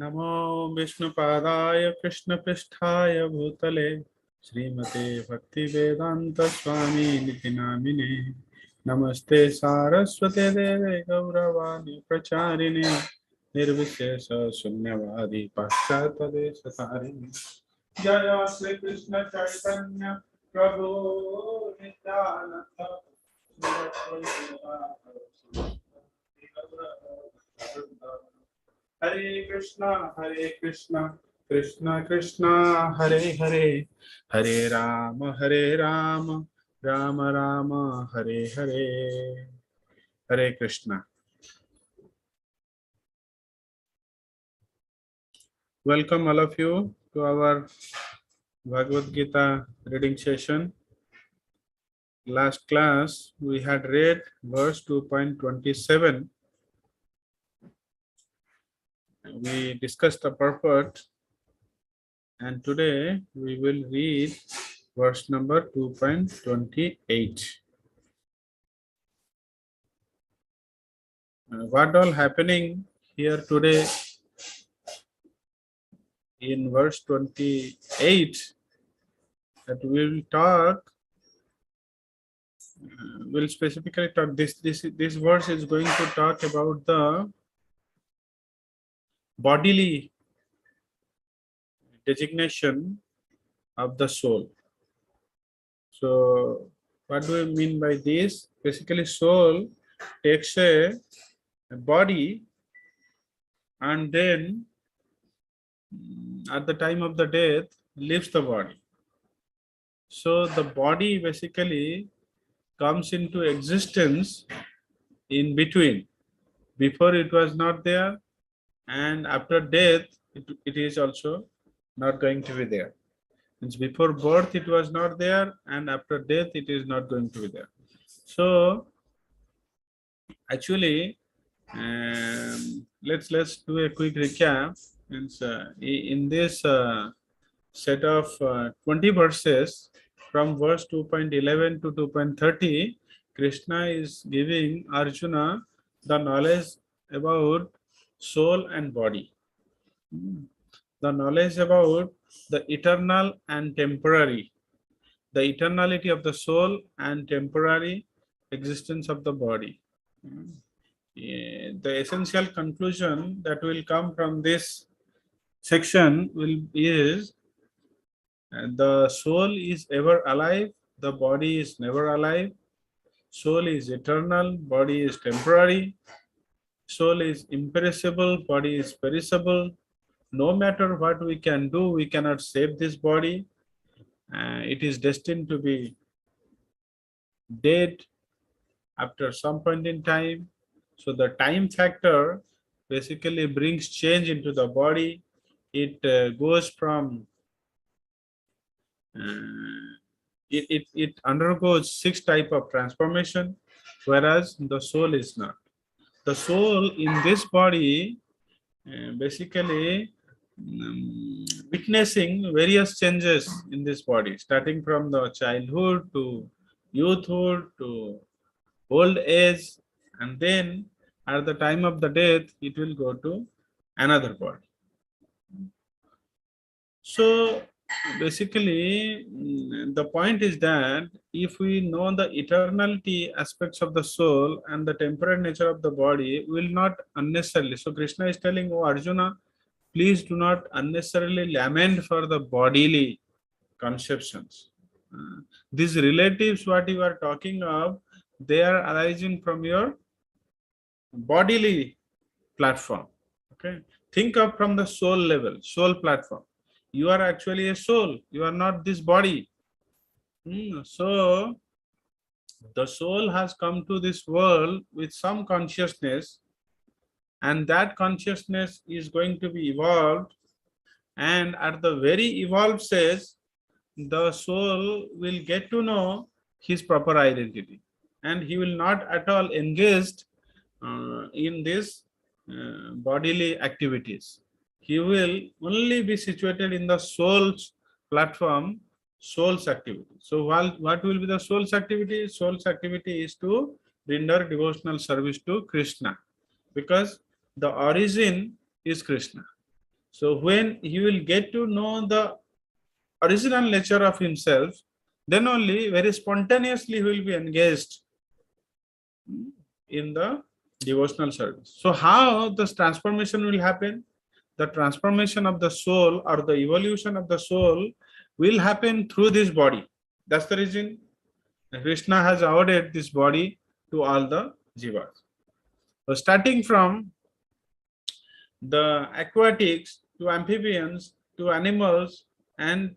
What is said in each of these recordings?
नमो विष्णुपादाय कृष्णपृष्ठाय भूतले श्रीमते भक्तिवेदांत स्वामी निति नामिने नमस्ते सारस्वते देवे गौरवाणी प्रचारिणे निर्विशेष शून्यवादी पाश्चात्यदेशतारिणे जय श्री कृष्ण चैतन्य प्रभु नित्यानंद हरे Krishna Krishna Krishna Hare Hare Hare Ram Ram Ram Hare Hare Hare Krishna. Welcome all of you to our Bhagavad Gita reading session. Last class we had read verse 2.27. We discussed the purport, and today we will read verse number 2.28. What all happening here today in verse 28 that we will talk, will specifically talk this verse is going to talk about the bodily designation of the soul. So what do we mean by this? Basically soul takes a body and then at the time of the death leaves the body. So the body basically comes into existence in between. Before it was not there, and after death it is also not going to be there. Means before birth it was not there, and after death it is not going to be there. So actually, let's do a quick recap. Means in this set of 20 verses, from verse 2.11 to 2.30, Krishna is giving Arjuna the knowledge about soul and body, the knowledge about the eternal and temporary, the eternality of the soul and temporary existence of the body. The essential conclusion that will come from this section is the soul is ever alive, the body is never alive. Soul is eternal, body is temporary. Soul is imperishable, body is perishable. No matter what we can do, we cannot save this body. It is destined to be dead after some point in time. So the time factor basically brings change into the body. It goes from it undergoes 6 type of transformation, whereas the soul is not. The soul in this body basically witnessing various changes in this body, starting from the childhood to youthhood to old age, and then at the time of the death it will go to another body. So basically, the point is that if we know the eternality aspects of the soul and the temporary nature of the body, we will not unnecessarily. So Krishna is telling, oh Arjuna, please do not unnecessarily lament for the bodily conceptions. These relatives, what you are talking of, they are arising from your bodily platform. Okay, think of from the soul level, soul platform. You are actually a soul, you are not this body. So the soul has come to this world with some consciousness, and that consciousness is going to be evolved, and at the very evolved stage the soul will get to know his proper identity, and he will not at all engaged in this bodily activities. He will only be situated in the soul's platform, soul's activity. So what will be the soul's activity? Soul's activity is to render devotional service to Krishna, because the origin is Krishna. So when he will get to know the original nature of himself, then only very spontaneously he will be engaged in the devotional service. So how this transformation will happen? The transformation of the soul or the evolution of the soul will happen through this body. That's the reason Krishna has awarded this body to all the jivas. So starting from the aquatics to amphibians to animals and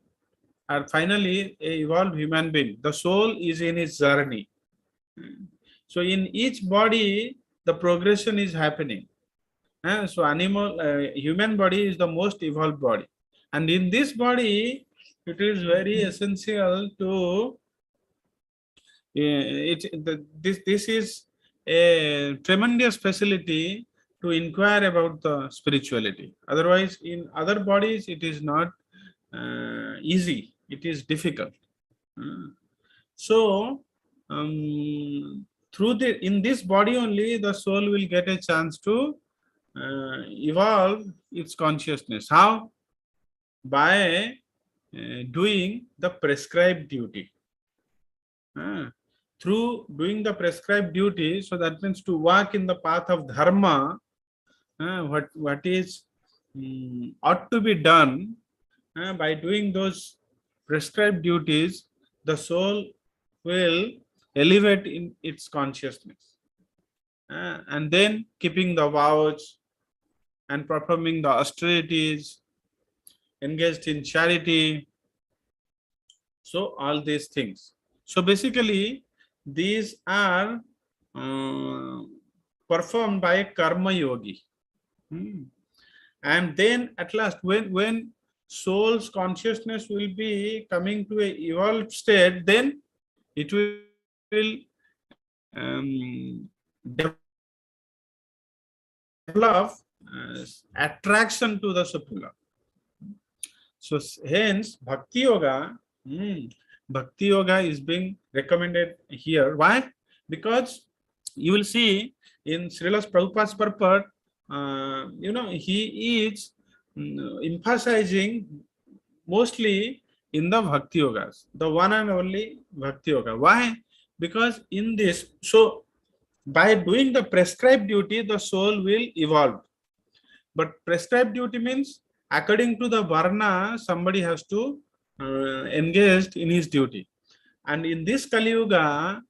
are finally a evolved human being. The soul is in its journey. So in each body, the progression is happening. So human body is the most evolved body. And in this body, it is very essential to, this is a tremendous facility to inquire about the spirituality. Otherwise, in other bodies, it is not easy. It is difficult. So, in this body only, the soul will get a chance to evolve its consciousness. How? By doing the prescribed duty. Through doing the prescribed duty, so that means to walk in the path of dharma, what is ought to be done, by doing those prescribed duties, the soul will elevate in its consciousness. And then keeping the vows and performing the austerities, engaged in charity. So all these things. So basically, these are performed by a karma yogi. And then at last, when soul's consciousness will be coming to a evolved state, then it will develop attraction to the Supreme Lord. So hence Bhakti Yoga, Bhakti Yoga is being recommended here. Why? Because you will see in Srila Prabhupada's purport, he is emphasizing mostly in the Bhakti Yogas, the one and only Bhakti Yoga. Why? Because in this, so by doing the prescribed duty, the soul will evolve. But prescribed duty means according to the varna, somebody has to engage in his duty. And in this Kali Yuga,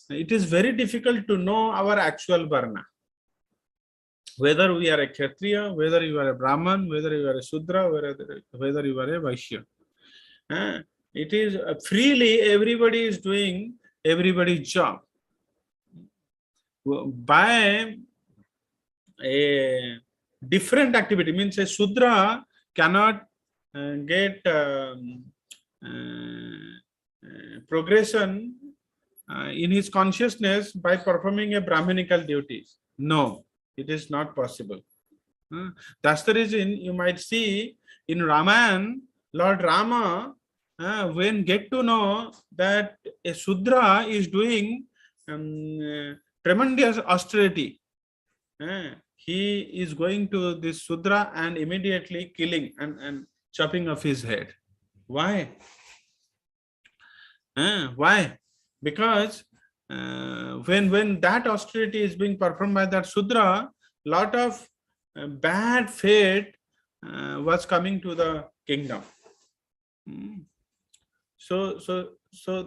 it is very difficult to know our actual varna. Whether we are a Kshatriya, whether you are a Brahman, whether you are a Sudra, whether you are a Vaishya. It is freely everybody is doing everybody's job. By a different activity, means a Sudra cannot get progression in his consciousness by performing a Brahminical duties. No, it is not possible. That's the reason you might see in Ramayana, Lord Rama, when get to know that a Sudra is doing tremendous austerity, he is going to this Sudra and immediately killing and chopping off his head. Why? Why? Because when that austerity is being performed by that Sudra, lot of bad fate was coming to the kingdom. So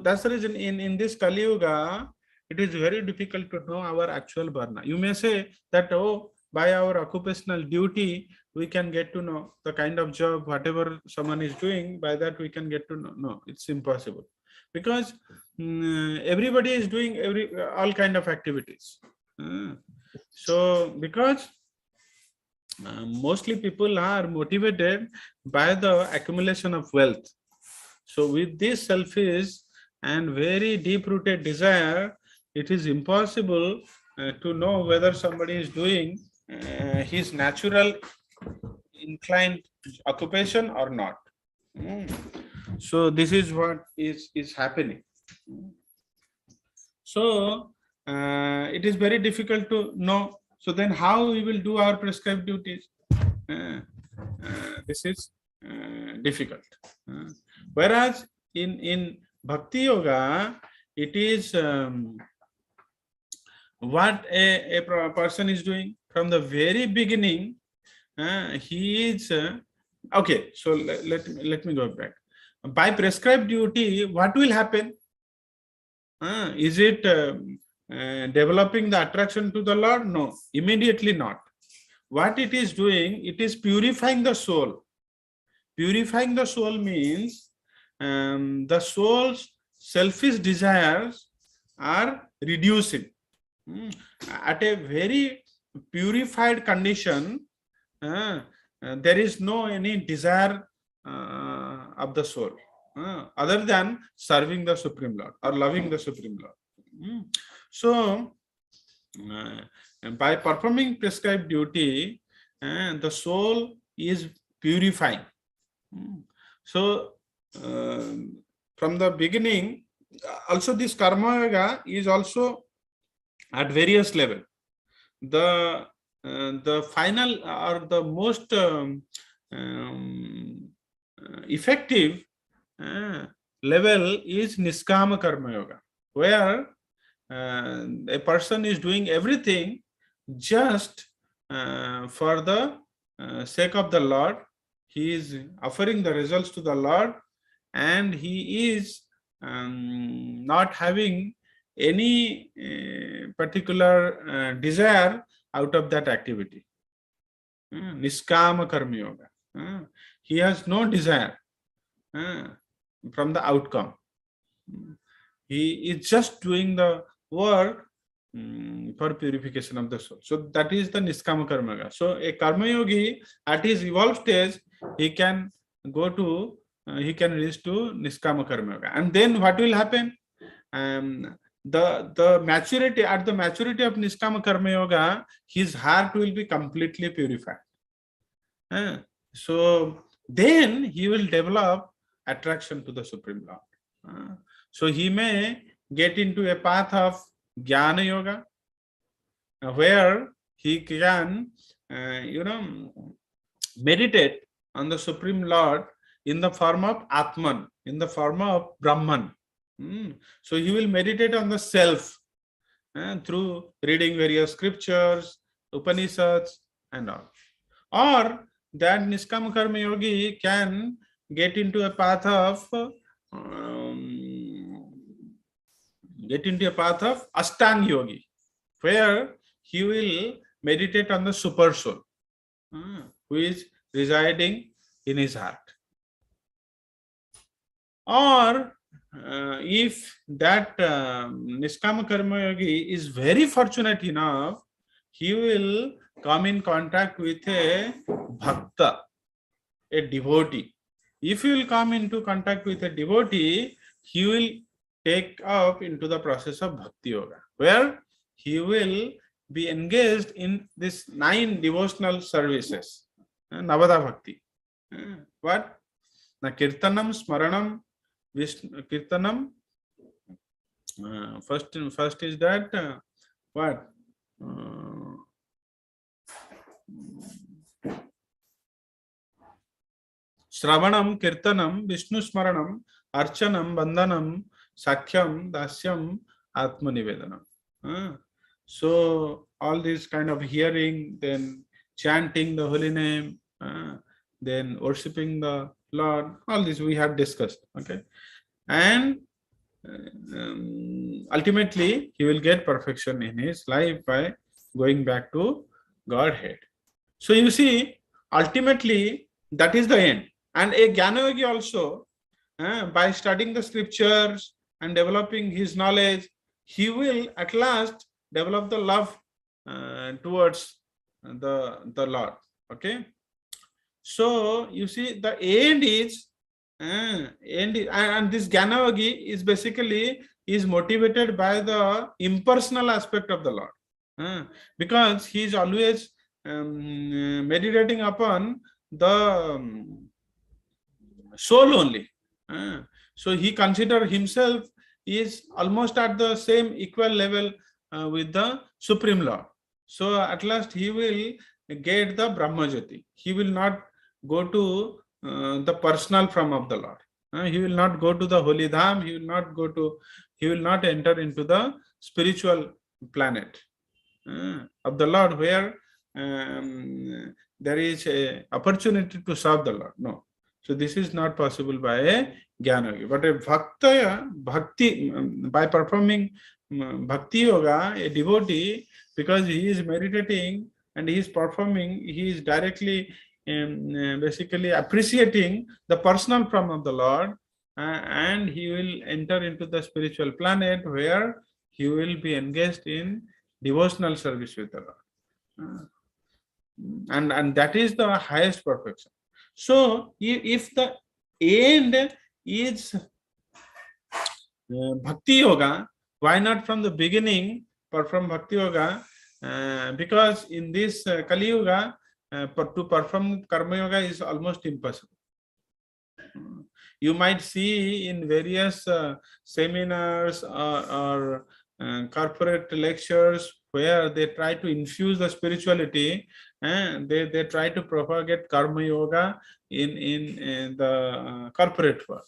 that's the reason in this Kali Yuga, it is very difficult to know our actual varna. You may say that, oh, by our occupational duty, we can get to know the kind of job, whatever someone is doing, by that we can get to know. No, it's impossible. Because everybody is doing all kind of activities. So because mostly people are motivated by the accumulation of wealth. So with this selfish and very deep-rooted desire, it is impossible to know whether somebody is doing his natural inclined occupation or not. So this is what is happening. So it is very difficult to know. So then how we will do our prescribed duties? this is difficult. Whereas in Bhakti Yoga, it is what a person is doing from the very beginning. He is okay. So let me go back. By prescribed duty, what will happen? Is it developing the attraction to the Lord? No, immediately not. What it is doing, it is purifying the soul. Purifying the soul means the soul's selfish desires are reducing. At a very purified condition, there is no any desire of the soul other than serving the Supreme Lord or loving the Supreme Lord. So, by performing prescribed duty, the soul is purifying. So, from the beginning, also this karma yoga is also at various level. The final or the most effective level is Niskama Karma Yoga, where a person is doing everything just for the sake of the Lord. He is offering the results to the Lord, and he is not having any particular desire out of that activity. Niskama Karma Yoga. He has no desire from the outcome. He is just doing the work for purification of the soul. So that is the Niskama Karma Yoga. So a Karma Yogi at his evolved stage, he can go to, he can reach to Niskama Karma Yoga. And then what will happen? The maturity, at the maturity of Niskama Karma Yoga, his heart will be completely purified. So then he will develop attraction to the Supreme Lord. So he may get into a path of Jnana Yoga, where he can, meditate on the Supreme Lord in the form of Atman, in the form of Brahman. So he will meditate on the self through reading various scriptures, Upanishads, and all. Or that Niskama Karma Yogi can get into a path of Ashtanga Yogi, where he will meditate on the super soul, who is residing in his heart. Or if that Niskama Karma Yogi is very fortunate enough, he will come in contact with a bhakta, a devotee. If he will come into contact with a devotee, he will take up into the process of Bhakti Yoga, where he will be engaged in this 9 devotional services, Navada Bhakti. What? Na Kirtanam, Smaranam, Kirtanam. First is that what? Shravanam, Kirtanam, Vishnu Smaranam, Archanam, Bandhanam, Sakhyam, Dasyam, Atma Nivedanam. So all this kind of hearing, then chanting the holy name, then worshipping the Lord, all this we have discussed. Okay, and ultimately he will get perfection in his life by going back to Godhead. So you see, ultimately that is the end. And a Jnana Yogi also, by studying the scriptures and developing his knowledge, he will at last develop the love towards the Lord. Okay. So you see, the end is, and this Jnana Yogi is basically is motivated by the impersonal aspect of the Lord, because he is always meditating upon the soul only. So he considers himself is almost at the same equal level with the Supreme Lord. So at last he will get the Brahmajyoti. He will not go to the personal form of the Lord. He will not go to the holy dham. He will not enter into the spiritual planet of the Lord, where there is a opportunity to serve the Lord. No. So this is not possible by a Jnana Yogi. But a bhakti, by performing bhakti yoga, a devotee, because he is meditating and he is performing, he is directly basically appreciating the personal form of the Lord, and he will enter into the spiritual planet where he will be engaged in devotional service with the Lord. And that is the highest perfection. So if the end is bhakti yoga, why not from the beginning perform bhakti yoga? Because in this Kali Yuga, to perform karma yoga is almost impossible. You might see in various seminars or corporate lectures where they try to infuse the spirituality, and they try to propagate karma yoga in the corporate world.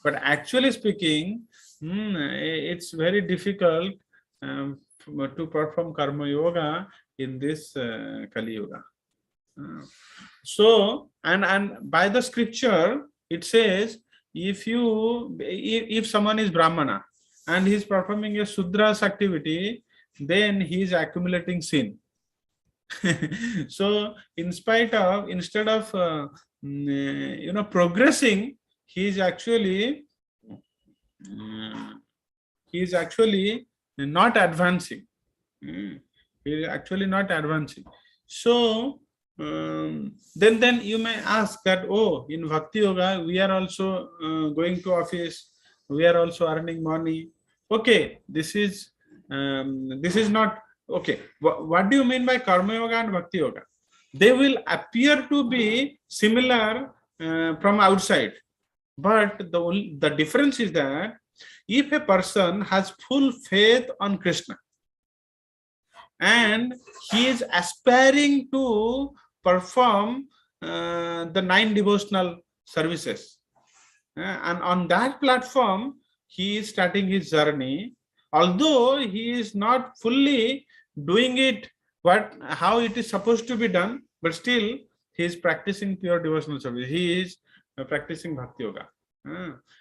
But actually speaking, it's very difficult to perform karma yoga in this Kali Yuga. So, and by the scripture, it says, if someone is Brahmana and he is performing a Sudra's activity, then he is accumulating sin. So, instead of progressing, he is actually not advancing. He is actually not advancing. So then you may ask that, oh, in Bhakti Yoga, we are also going to office, we are also earning money. Okay, this is not okay. What do you mean by Karma Yoga and Bhakti Yoga? They will appear to be similar from outside, but the difference is that if a person has full faith on Krishna and he is aspiring to perform the 9 devotional services, and on that platform he is starting his journey, although he is not fully doing it how it is supposed to be done, but still he is practicing pure devotional service. He is practicing Bhakti Yoga.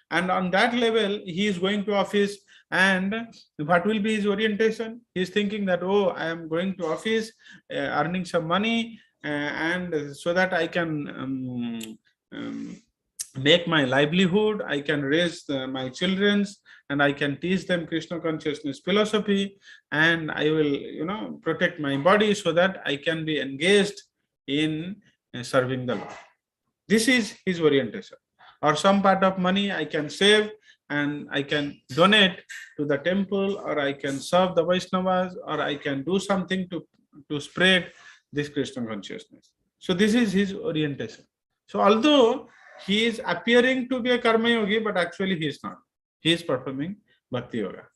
And on that level, he is going to office, and what will be his orientation? He is thinking that, oh, I am going to office, earning some money, and so that I can make my livelihood, I can raise my children, and I can teach them Krishna consciousness philosophy, and I will, protect my body so that I can be engaged in serving the Lord. This is his orientation. Or some part of money I can save and I can donate to the temple, or I can serve the Vaishnavas, or I can do something to spread this Krishna consciousness. So this is his orientation. So although he is appearing to be a karma yogi, but actually he is not. He is performing bhakti yoga.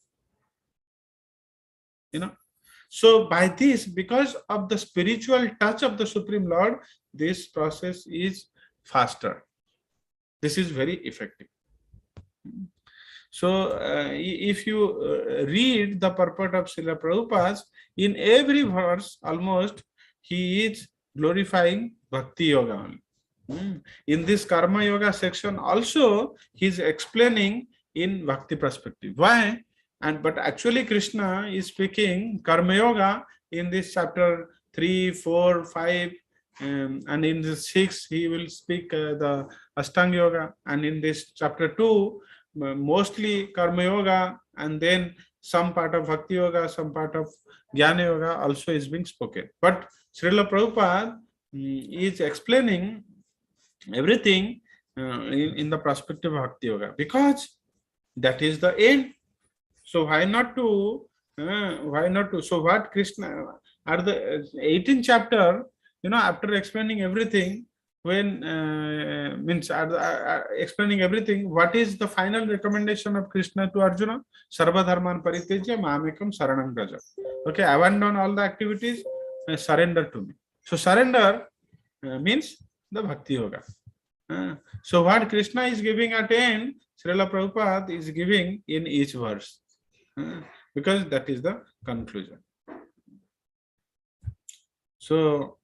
So by this, because of the spiritual touch of the Supreme Lord, this process is faster. This is very effective. So if you read the purport of Srila Prabhupada, in every verse almost he is glorifying bhakti yoga only. In this karma yoga section also he is explaining in bhakti perspective. Why? But actually Krishna is speaking karma yoga in this chapter 3, 4, 5, and in the 6 he will speak the Ashtanga yoga, and in this chapter 2 mostly karma yoga, and then some part of bhakti yoga, some part of jnana yoga also is being spoken. But Srila Prabhupada is explaining everything in the perspective of bhakti yoga, because that is the end. So why not to so what Krishna at the 18th chapter, after explaining everything, when explaining everything, what is the final recommendation of Krishna to Arjuna? Sarva dharman paritejya mamekam saranam braja. Okay, abandon all the activities, surrender to me. So surrender means the bhakti hoga. So what Krishna is giving at end, Srila Prabhupada is giving in each verse, because that is the conclusion. So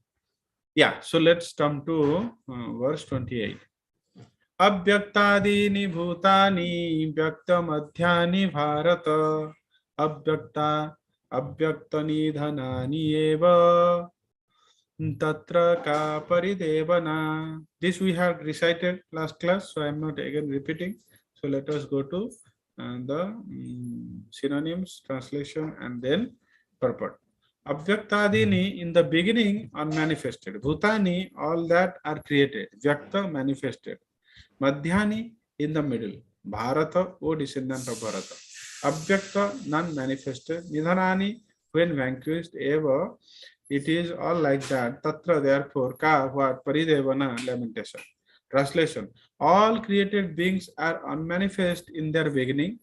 yeah, so let's come to verse 28. अव्यक्तादीनि भूतानि व्यक्तमध्यानि भारत अव्यक्ता अव्यक्तनिधनानि एव तत्र का परिदेवना. This we have recited last class, so I am not again repeating. So let us go to the synonyms, translation, and then purport. Avyaktadini, in the beginning, unmanifested. Bhutani, all that are created. Vyakta, manifested. Madhyani, in the middle. Bharata, O descendant of Bharata. Avyakta, non-manifested. Nidhanani, when vanquished. Eva, it is all like that. Tatra, therefore, ka, what? Paridevana, lamentation. Translation. All created beings are unmanifest in their beginning,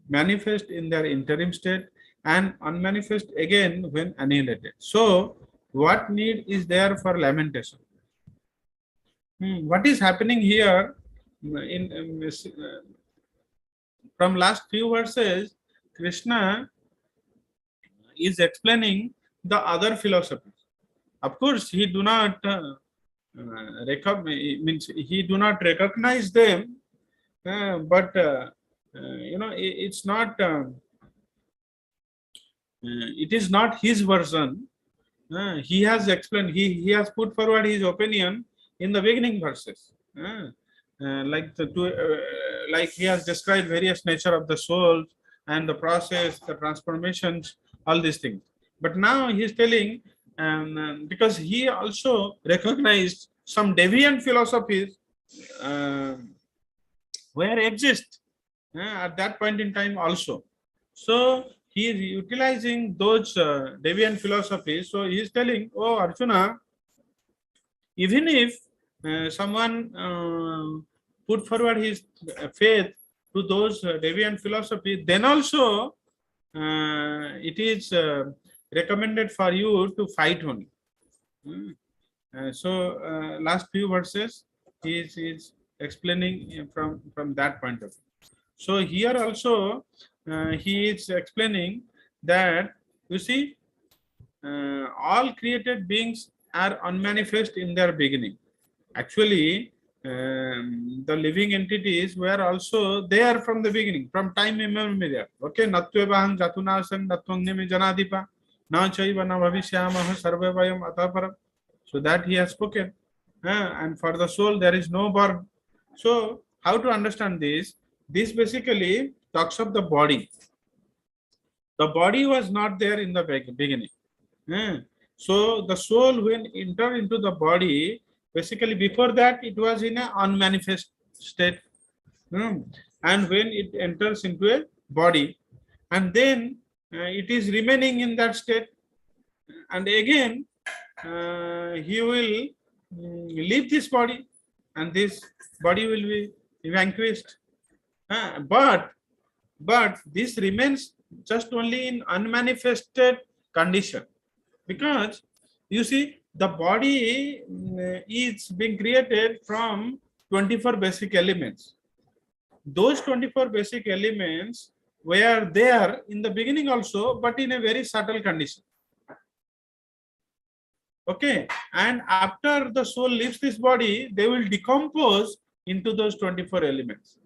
manifest in their interim state, and unmanifest again when annihilated. So, what need is there for lamentation? What is happening here from last few verses? Krishna is explaining the other philosophies. Of course, he do not he do not recognize them, but it's not. It is not his version. He has explained. He has put forward his opinion in the beginning verses. Like he has described various nature of the soul and the process, the transformations, all these things. But now he is telling, because he also recognized some deviant philosophies where exist at that point in time also. So he is utilizing those deviant philosophies. So he is telling, oh Arjuna, even if someone put forward his faith to those deviant philosophy, then also it is recommended for you to fight only. Last few verses he is explaining from that point of view. So here also he is explaining that, you see, all created beings are unmanifest in their beginning. Actually, the living entities were also there from the beginning, from time immemorial. Okay, natvevaham jatunasan natvangnyami janadipa na chaiva na bhavishyamah sarvevayam ataparam. So that he has spoken. And for the soul, there is no birth. So how to understand this? This basically talks of the body. The body was not there in the beginning. So the soul, when entered into the body, basically before that it was in an unmanifest state. And when it enters into a body, and then it is remaining in that state, and again he will leave this body, and this body will be vanquished. But this remains just only in unmanifested condition, because you see the body is being created from 24 basic elements. Those 24 basic elements were there in the beginning also, but in a very subtle condition. Okay, and after the soul leaves this body, they will decompose into those 24 elements,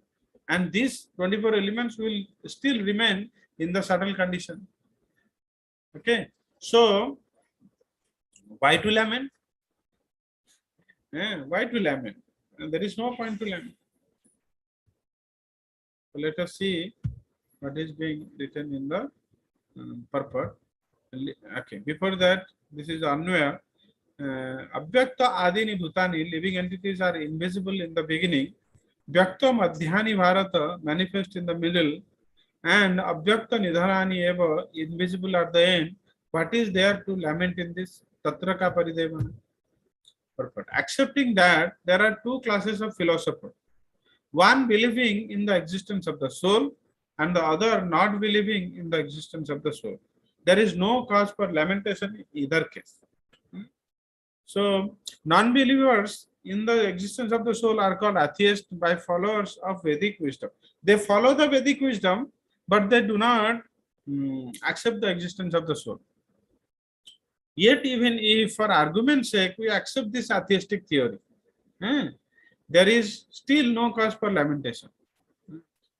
and these 24 elements will still remain in the subtle condition. Okay, so why to lament? Why to lament? There is no point to lament. So let us see what is being written in the purport. Okay, before that, this is Anvaya. Avyakta adini bhutani, living entities are invisible in the beginning. Vyakta madhyani bharata, manifest in the middle. And avyakta nidharani eva, invisible at the end. What is there to lament in this? Tatra ka paridevana. Purport. Accepting that there are two classes of philosophers. One believing in the existence of the soul, and the other not believing in the existence of the soul. There is no cause for lamentation in either case. So non-believers in the existence of the soul are called atheists by followers of Vedic wisdom. They follow the Vedic wisdom, but they do not accept the existence of the soul. Yet, even if for argument's sake we accept this atheistic theory, there is still no cause for lamentation.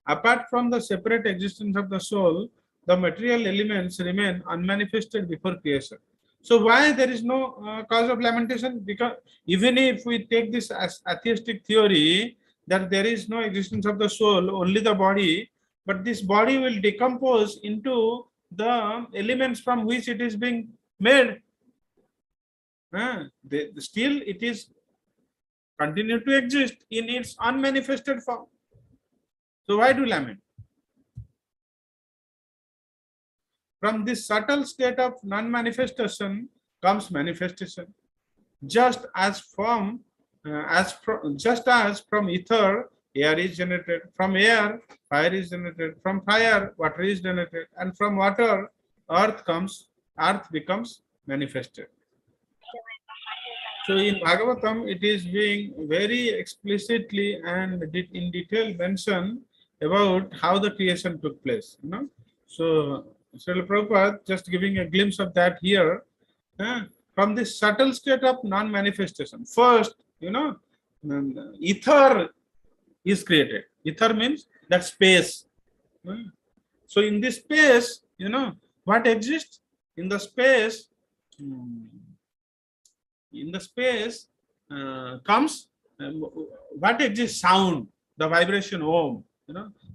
Apart from the separate existence of the soul, the material elements remain unmanifested before creation. So why there is no cause of lamentation? Because even if we take this as atheistic theory that there is no existence of the soul, only the body, but this body will decompose into the elements from which it is being made. Still it is continue to exist in its unmanifested form. So why do lament? From this subtle state of non-manifestation comes manifestation. Just as from ether, air is generated. From air, fire is generated. From fire, water is generated. And from water, earth becomes manifested. So in Bhagavatam, it is being very explicitly and in detail mentioned about how the creation took place. So Srila Prabhupada just giving a glimpse of that here. From this subtle state of non-manifestation. First, ether is created. Ether means that space. So in this space, what exists? In the space, comes what exists? Sound, the vibration om.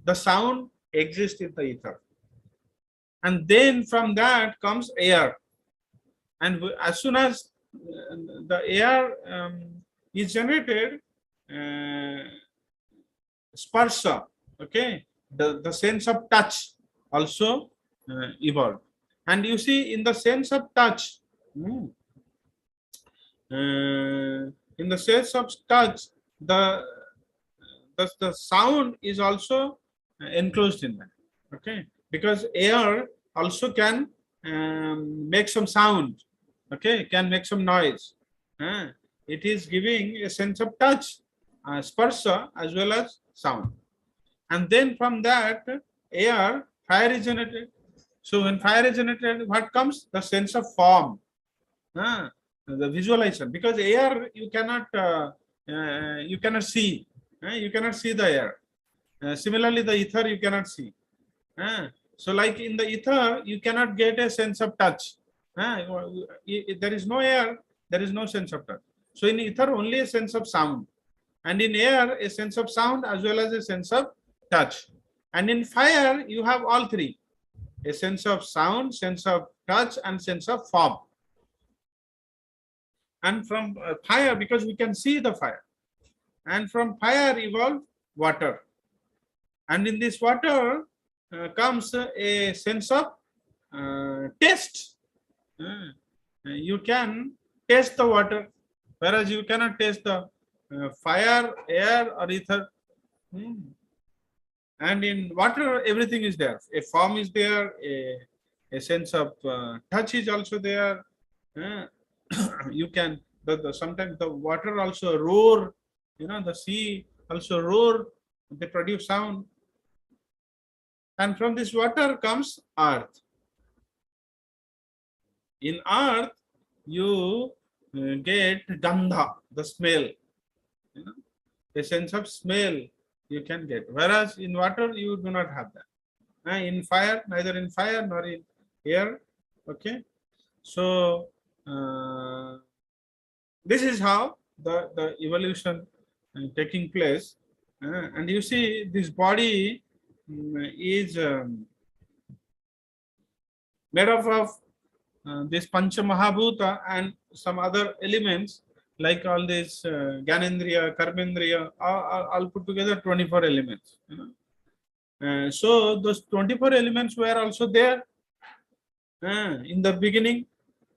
The sound exists in the ether. And then from that comes air. And as soon as the air is generated, sparsha, okay, the sense of touch also evolved. And you see, in the sense of touch, the sound is also enclosed in that. Okay, because air also can make some sound. Okay, can make some noise. It is giving a sense of touch, sparsha, as well as sound. And then from that fire is generated. So when fire is generated, what comes? The sense of form, the visualization. Because air you cannot see. You cannot see the air. Similarly, the ether you cannot see. So like in the ether, you cannot get a sense of touch. There is no air, there is no sense of touch. So in ether, only a sense of sound. And in air, a sense of sound as well as a sense of touch. And in fire, you have all three. A sense of sound, sense of touch, and sense of form. And from fire, because we can see the fire. And from fire evolved water. And in this water comes a sense of taste. You can taste the water, whereas you cannot taste the fire, air, or ether. And in water, everything is there. A form is there, a sense of touch is also there. You can, sometimes the water also roar, the sea also roar, they produce sound. And from this water comes earth. In earth, you get gandha, the smell, a sense of smell you can get. Whereas in water, you do not have that. In fire, neither in fire nor in air. Okay. So this is how the evolution taking place. And you see, this body is made up of this Pancha Mahabhuta and some other elements, like all these Gyanendriya, Karmendriya, all put together 24 elements. So those 24 elements were also there in the beginning,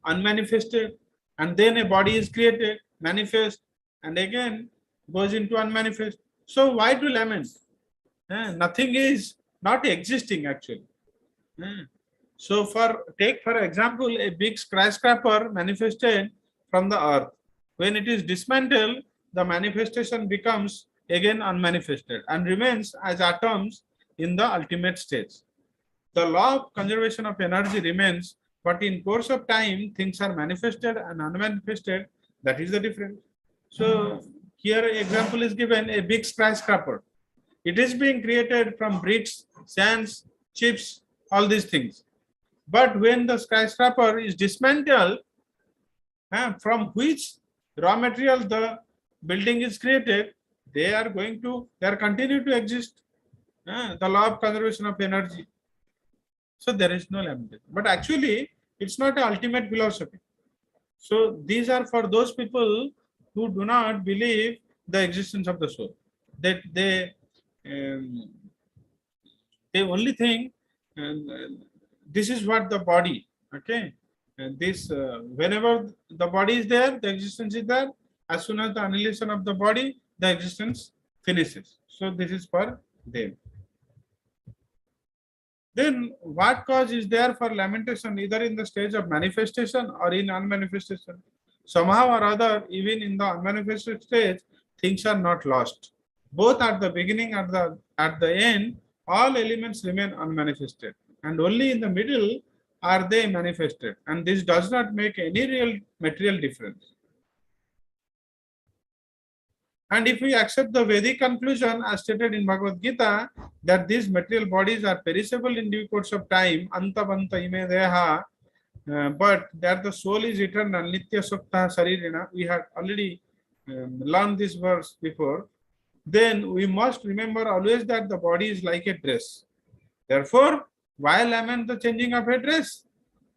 unmanifested, and then a body is created, manifest, and again goes into unmanifest. So why to lament? Nothing is not existing actually. So take for example a big skyscraper manifested from the earth. When it is dismantled, the manifestation becomes again unmanifested and remains as atoms in the ultimate stage. The law of conservation of energy remains, but in course of time, things are manifested and unmanifested. That is the difference. So here example is given, a big skyscraper. It is being created from bricks, sands, chips, all these things. But when the skyscraper is dismantled, from which raw material the building is created, they are continue to exist. The law of conservation of energy. So there is no limitation. But actually, it's not an ultimate philosophy. So these are for those people who do not believe the existence of the soul. That um, they only think this is what the body. Okay, and this whenever the body is there, the existence is there. As soon as the annihilation of the body, the existence finishes. So this is for them. Then what cause is there for lamentation either in the stage of manifestation or in unmanifestation? Somehow or other, even in the unmanifested stage, things are not lost. Both at the beginning and at the end, all elements remain unmanifested. And only in the middle are they manifested. And this does not make any real material difference. And if we accept the Vedic conclusion as stated in Bhagavad Gita, that these material bodies are perishable in due course of time, antabanta ime deha, but that the soul is eternal, nitya sukta saririna, we had already learned this verse before, then we must remember always that the body is like a dress. Therefore, why lament the changing of a dress?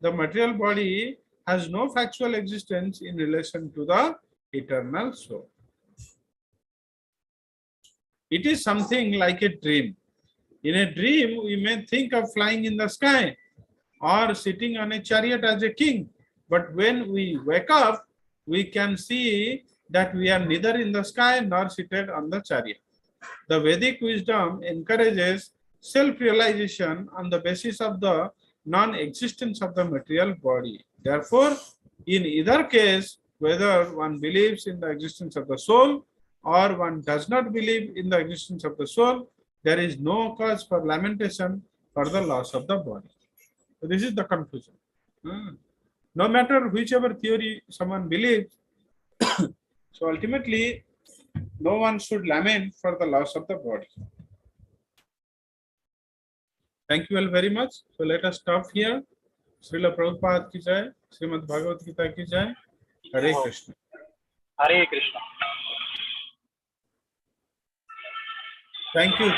The material body has no factual existence in relation to the eternal soul. It is something like a dream. In a dream, we may think of flying in the sky or sitting on a chariot as a king. But when we wake up, we can see that we are neither in the sky nor seated on the chariot. The Vedic wisdom encourages self-realization on the basis of the non-existence of the material body. Therefore, in either case, whether one believes in the existence of the soul or one does not believe in the existence of the soul, there is no cause for lamentation for the loss of the body. So this is the conclusion. No matter whichever theory someone believes, so ultimately, no one should lament for the loss of the body. Thank you all very much. So let us stop here. Srila Prabhupada ki jai, Srimad Bhagavad Gita ki jai, Hare Krishna. Hare Krishna. Thank you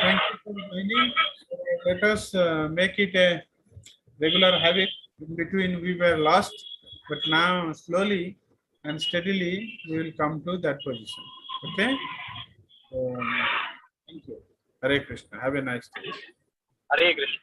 for joining. So let us make it a regular habit. In between we were lost, but now slowly and steadily we will come to that position. Okay? Thank you. Hare Krishna. Have a nice day. Hare Krishna.